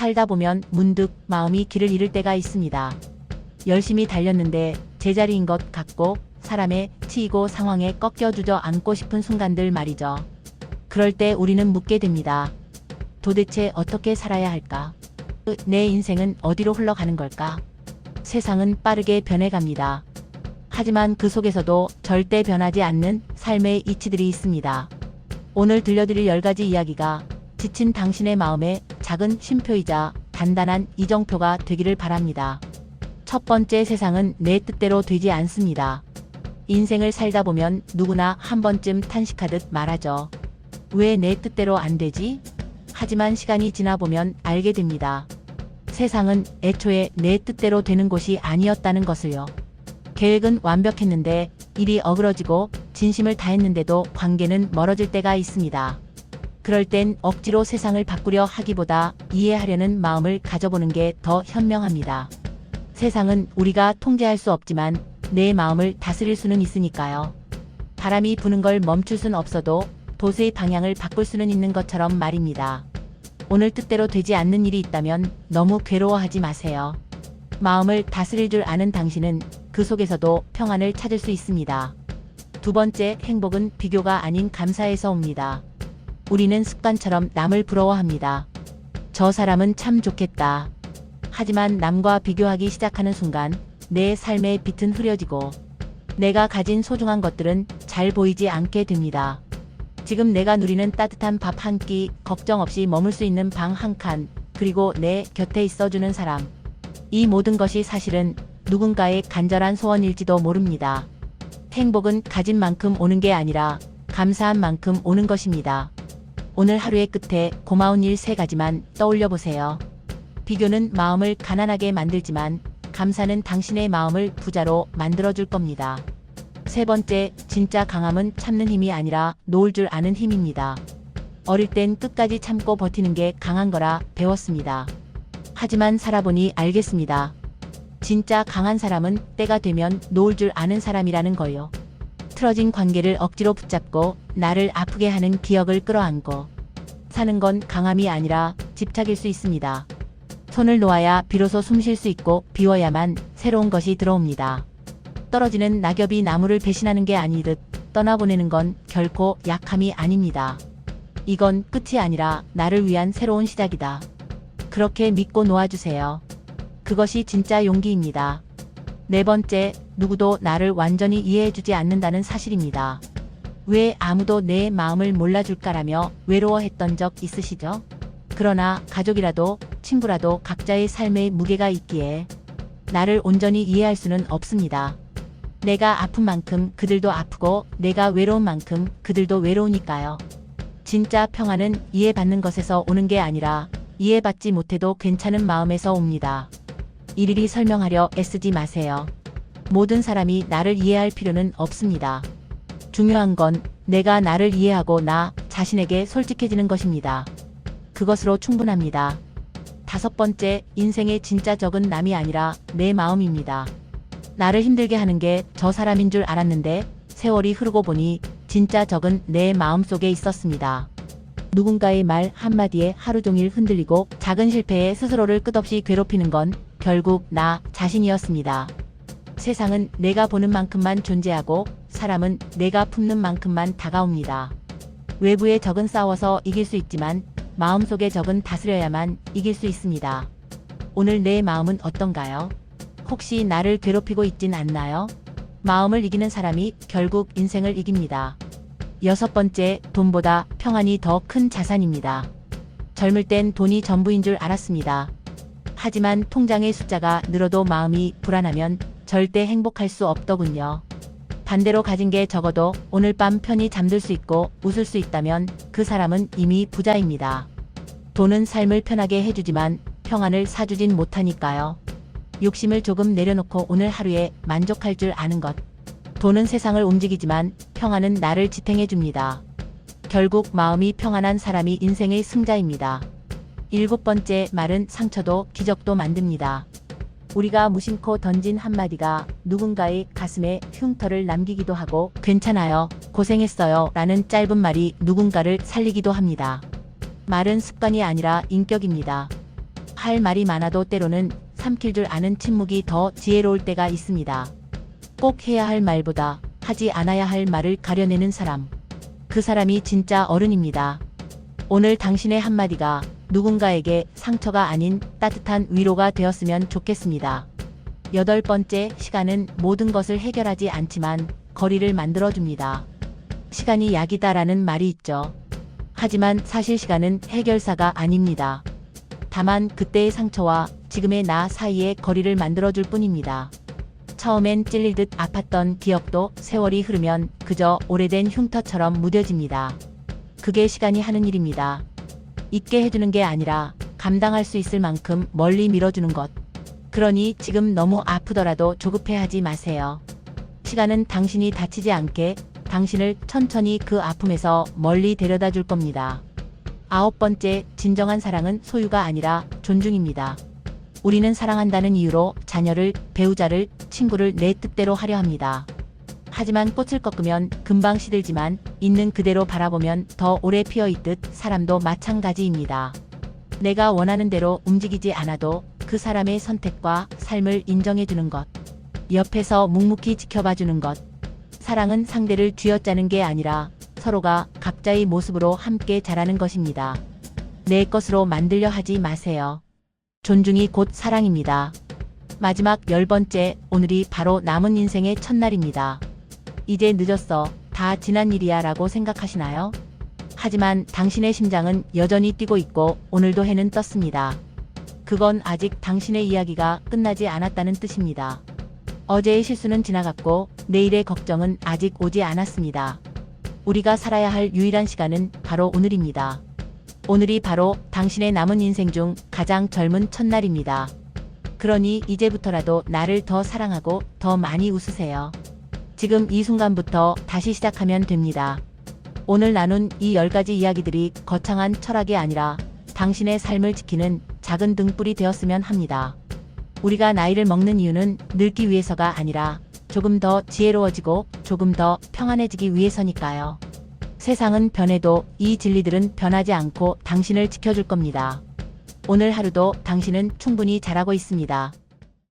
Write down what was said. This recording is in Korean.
살다 보면 문득 마음이 길을 잃을 때가 있습니다. 열심히 달렸는데 제자리인 것 같고 사람에 치이고 상황에 꺾여 주저앉고 싶은 순간들 말이죠. 그럴 때 우리는 묻게 됩니다. 도대체 어떻게 살아야 할까? 내 인생은 어디로 흘러가는 걸까? 세상은 빠르게 변해갑니다. 하지만 그 속에서도 절대 변하지 않는 삶의 이치들이 있습니다. 오늘 들려드릴 10가지 이야기가 지친 당신의 마음에 작은 쉼표이자 단단한 이정표가 되기를 바랍니다. 첫 번째, 세상은 내 뜻대로 되지 않습니다. 인생을 살다 보면 누구나 한 번쯤 탄식하듯 말하죠. 왜 내 뜻대로 안 되지? 하지만 시간이 지나 보면 알게 됩니다. 세상은 애초에 내 뜻대로 되는 곳이 아니었다는 것을요. 계획은 완벽했는데 일이 어그러지고 진심을 다했는데도 관계는 멀어질 때가 있습니다. 그럴 땐 억지로 세상을 바꾸려 하기보다 이해하려는 마음을 가져보는 게 더 현명합니다. 세상은 우리가 통제할 수 없지만 내 마음을 다스릴 수는 있으니까요. 바람이 부는 걸 멈출 순 없어도 돛의 방향을 바꿀 수는 있는 것처럼 말입니다. 오늘 뜻대로 되지 않는 일이 있다면 너무 괴로워하지 마세요. 마음을 다스릴 줄 아는 당신은 그 속에서도 평안을 찾을 수 있습니다. 두 번째, 행복은 비교가 아닌 감사에서 옵니다. 우리는 습관처럼 남을 부러워합니다. 저 사람은 참 좋겠다. 하지만 남과 비교하기 시작하는 순간 내 삶의 빛은 흐려지고 내가 가진 소중한 것들은 잘 보이지 않게 됩니다. 지금 내가 누리는 따뜻한 밥 한 끼, 걱정 없이 머물 수 있는 방 한 칸, 그리고 내 곁에 있어주는 사람. 이 모든 것이 사실은 누군가의 간절한 소원일지도 모릅니다. 행복은 가진 만큼 오는 게 아니라 감사한 만큼 오는 것입니다. 오늘 하루의 끝에 고마운 일 3가지만 떠올려 보세요. 비교는 마음을 가난하게 만들지만 감사는 당신의 마음을 부자로 만들어줄 겁니다. 세 번째, 진짜 강함은 참는 힘이 아니라 놓을 줄 아는 힘입니다. 어릴 땐 끝까지 참고 버티는 게 강한 거라 배웠습니다. 하지만 살아보니 알겠습니다. 진짜 강한 사람은 때가 되면 놓을 줄 아는 사람이라는 거요. 틀어진 관계를 억지로 붙잡고 나를 아프게 하는 기억을 끌어안고 사는 건 강함이 아니라 집착일 수 있습니다. 손을 놓아야 비로소 숨 쉴 수 있고 비워야만 새로운 것이 들어옵니다. 떨어지는 낙엽이 나무를 배신하는 게 아니듯 떠나보내는 건 결코 약함이 아닙니다. 이건 끝이 아니라 나를 위한 새로운 시작이다. 그렇게 믿고 놓아주세요. 그것이 진짜 용기입니다. 네 번째, 누구도 나를 완전히 이해해주지 않는다는 사실입니다. 왜 아무도 내 마음을 몰라줄까라며 외로워했던 적 있으시죠? 그러나 가족이라도 친구라도 각자의 삶의 무게가 있기에 나를 온전히 이해할 수는 없습니다. 내가 아픈 만큼 그들도 아프고 내가 외로운 만큼 그들도 외로우니까요. 진짜 평안은 이해받는 것에서 오는 게 아니라 이해받지 못해도 괜찮은 마음에서 옵니다. 일일이 설명하려 애쓰지 마세요. 모든 사람이 나를 이해할 필요는 없습니다. 중요한 건 내가 나를 이해하고 나 자신에게 솔직해지는 것입니다. 그것으로 충분합니다. 다섯 번째, 인생의 진짜 적은 남이 아니라 내 마음입니다. 나를 힘들게 하는 게 저 사람인 줄 알았는데 세월이 흐르고 보니 진짜 적은 내 마음속에 있었습니다. 누군가의 말 한마디에 하루 종일 흔들리고 작은 실패에 스스로를 끝없이 괴롭히는 건 결국 나 자신이었습니다. 세상은 내가 보는 만큼만 존재하고 사람은 내가 품는 만큼만 다가옵니다. 외부의 적은 싸워서 이길 수 있지만 마음속의 적은 다스려야만 이길 수 있습니다. 오늘 내 마음은 어떤가요? 혹시 나를 괴롭히고 있진 않나요? 마음을 이기는 사람이 결국 인생을 이깁니다. 여섯 번째, 돈보다 평안이 더 큰 자산입니다. 젊을 땐 돈이 전부인 줄 알았습니다. 하지만 통장의 숫자가 늘어도 마음이 불안하면 절대 행복할 수 없더군요. 반대로 가진 게 적어도 오늘 밤 편히 잠들 수 있고 웃을 수 있다면 그 사람은 이미 부자입니다. 돈은 삶을 편하게 해주지만 평안을 사주진 못하니까요. 욕심을 조금 내려놓고 오늘 하루에 만족할 줄 아는 것. 돈은 세상을 움직이지만 평안은 나를 지탱해줍니다. 결국 마음이 평안한 사람이 인생의 승자입니다. 일곱 번째, 말은 상처도 기적도 만듭니다. 우리가 무심코 던진 한마디가 누군가의 가슴에 흉터를 남기기도 하고 괜찮아요, 고생했어요 라는 짧은 말이 누군가를 살리기도 합니다. 말은 습관이 아니라 인격입니다. 할 말이 많아도 때로는 삼킬 줄 아는 침묵이 더 지혜로울 때가 있습니다. 꼭 해야 할 말보다 하지 않아야 할 말을 가려내는 사람. 그 사람이 진짜 어른입니다. 오늘 당신의 한마디가 누군가에게 상처가 아닌 따뜻한 위로가 되었으면 좋겠습니다. 8번째, 시간은 모든 것을 해결하지 않지만 거리를 만들어줍니다. 시간이 약이다라는 말이 있죠. 하지만 사실 시간은 해결사가 아닙니다. 다만 그때의 상처와 지금의 나 사이의 거리를 만들어줄 뿐입니다. 처음엔 찔릴 듯 아팠던 기억도 세월이 흐르면 그저 오래된 흉터처럼 무뎌집니다. 그게 시간이 하는 일입니다. 잊게 해주는 게 아니라 감당할 수 있을 만큼 멀리 밀어주는 것. 그러니 지금 너무 아프더라도 조급해하지 마세요. 시간은 당신이 다치지 않게 당신을 천천히 그 아픔에서 멀리 데려다 줄 겁니다. 9번째, 진정한 사랑은 소유가 아니라 존중입니다. 우리는 사랑한다는 이유로 자녀를, 배우자를, 친구를 내 뜻대로 하려 합니다. 하지만 꽃을 꺾으면 금방 시들지만 있는 그대로 바라보면 더 오래 피어있듯 사람도 마찬가지입니다. 내가 원하는 대로 움직이지 않아도 그 사람의 선택과 삶을 인정해주는 것. 옆에서 묵묵히 지켜봐주는 것. 사랑은 상대를 쥐어짜는 게 아니라 서로가 각자의 모습으로 함께 자라는 것입니다. 내 것으로 만들려 하지 마세요. 존중이 곧 사랑입니다. 마지막 10번째, 오늘이 바로 남은 인생의 첫날입니다. 이제 늦었어. 다 지난 일이야 라고 생각하시나요? 하지만 당신의 심장은 여전히 뛰고 있고 오늘도 해는 떴습니다. 그건 아직 당신의 이야기가 끝나지 않았다는 뜻입니다. 어제의 실수는 지나갔고 내일의 걱정은 아직 오지 않았습니다. 우리가 살아야 할 유일한 시간은 바로 오늘입니다. 오늘이 바로 당신의 남은 인생 중 가장 젊은 첫날입니다. 그러니 이제부터라도 나를 더 사랑하고 더 많이 웃으세요. 지금 이 순간부터 다시 시작하면 됩니다. 오늘 나눈 이 10가지 이야기들이 거창한 철학이 아니라 당신의 삶을 지키는 작은 등불이 되었으면 합니다. 우리가 나이를 먹는 이유는 늙기 위해서가 아니라 조금 더 지혜로워지고 조금 더 평안해지기 위해서니까요. 세상은 변해도 이 진리들은 변하지 않고 당신을 지켜줄 겁니다. 오늘 하루도 당신은 충분히 잘하고 있습니다.